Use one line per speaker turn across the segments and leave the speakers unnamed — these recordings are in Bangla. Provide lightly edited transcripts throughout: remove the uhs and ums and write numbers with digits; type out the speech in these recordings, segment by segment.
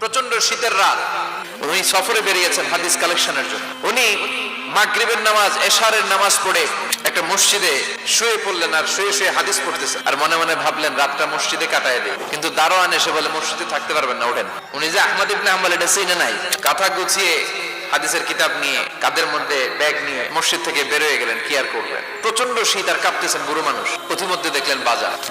প্রচন্ড শীতের রাত, উনি সফরে বেরিয়েছেন হাদিস কালেকশনের জন্য। উনি মাগরিবের নামাজ, এশারের নামাজ পড়ে একটা মসজিদে শুয়ে পড়লেন, আর শুয়ে শুয়ে হাদিস পড়তেছেন, আর মনে মনে ভাবলেন রাতটা মসজিদে কাটায় দেয়। কিন্তু দারোয়ান এসে বলে মসজিদে থাকতে পারবেন না, ওঠেন। উনি যে আহমদ ইবনে হাম্বল এটা চিনে নাই, কাঁথা গুছিয়ে হাদিসের কিতাব নিয়ে কাঁধের মধ্যে ব্যাগ নিয়ে মসজিদ থেকে বের হয়ে গেলেন। কি আর করবেন, প্রচন্ড শীত, আর কাঁপতেছেন বুড়ো মানুষ। প্রতিমধ্যে দেখলেন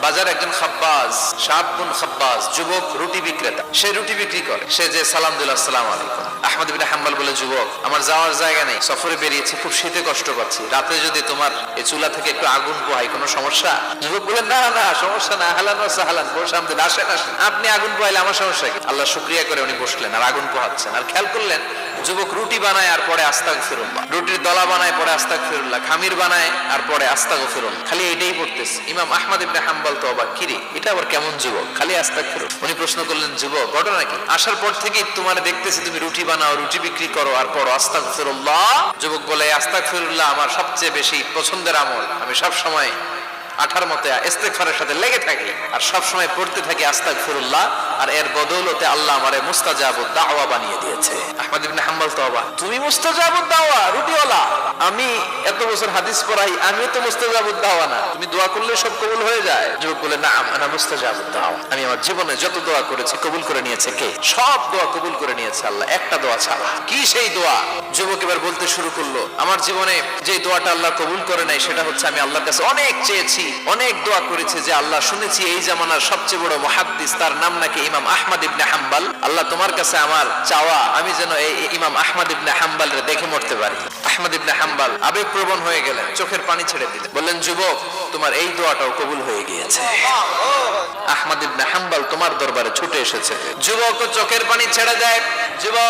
বাজার একজন খাব্বাজ, শাবুন খাব্বাজ, যুবক রুটি বিক্রেতা। সে রুটি বিক্রি করে। সে যে সালাম দিল, আসসালামু আলাইকুম। আহমদ ইবনে হাম্বল বলে, যুবক, আমার যাওয়ার জায়গা নেই, সফরে বেরিয়েছি, খুব শীতে কষ্ট পাচ্ছি, রাতে যদি তোমার এই চুলা থেকে একটু আগুন পোহাই কোনো সমস্যা? যুবক বলেন, না না সমস্যা না, আহলান ওয়া সাহলান, বসে আসেন আসেন, আপনি আগুন পোহাইলে আমার সমস্যা কি? আল্লাহ শুকরিয়া করে উনি বসলেন আর আগুন পোহাচ্ছেন। আর খেয়াল করলেন যুবক রুটি বানায় আর পরে আস্তাগফিরুল্লাহ, রুটির দলা বানায় পরে আস্তাগফিরুল্লাহ, খামির বানায় আর পরে আস্তাগফিরুল্লাহ, খালি এটাই পড়তেছে। ইমাম আহমদ ইবনে হাম্বল তো অবাক, কিরে এটা আবার কেমন যুবক, খালি আস্তাগফিরুল্লাহ। উনি প্রশ্ন করলেন, যুবক ঘটনা কি? আসার পর থেকেই তোমার দেখতেছি তুমি রুটি বানাও, রুটি বিক্রি করো, আর পড়ো আস্তাগফিরুল্লাহ। যুবক বলে, আস্তাগফিরুল্লাহ আমার সবচেয়ে বেশি পছন্দের আমল, আমি সব সময় আঠার মতে ইস্তেগফারের সাথে লেগে থাকি, আর সব সময় পড়তে থাকি আস্তাগফিরুল্লাহ, আর এর বদৌলতে আল্লাহ আমারে মুস্তাজাবুদ দাওয়া বানিয়ে দিয়েছে। আহমদ ইবনে হাম্বল তো অবাক, তুমি মুস্তাজাবুদ দাওয়া, রুটিওয়ালা? আমি এত বছর হাদিস পড়াই, আমিও তো মুস্তাজাবুদ দাওয়া না, তুমি দোয়া করলে সব কবুল হয়ে যায়? যুবক বলে, না আনা মুস্তাজাবুদ দাওয়া, আমি আমার জীবনে যত দোয়া করেছি কবুল করে নিয়েছে কে? সব দোয়া কবুল করে নিয়েছে আল্লাহ, একটা দোয়া ছাড়া। কি সেই দোয়া? যুবক এবার বলতে শুরু করলো, আমার জীবনে যে দোয়াটা আল্লাহ কবুল করে নাই সেটা হচ্ছে আমি আল্লাহর কাছে অনেক চেয়েছি, অনেক দোয়া করেছে যে আল্লাহ, শুনেছি এই জামানার সবচেয়ে বড় মুহাদ্দিস, তার নাম নাকি ইমাম আহমদ ইবনে হাম্বল, আল্লাহ তোমার কাছে আমার চাওয়া আমি যেন এই ইমাম আহমদ ইবনে হাম্বল রে দেখে মরতে পারি। আহমদ ইবনে হাম্বল আবেগপ্রবণ হয়ে গেলেন, চোখের পানি ছেড়ে দিলেন, বললেন, যুবক তোমার এই দোয়াটাও কবুল হয়ে গিয়েছে, আহমদ ইবনে হাম্বল তোমার দরবারে ছুটে এসেছে। যুবক চোখের পানি ছেড়ে দেয়। যুবক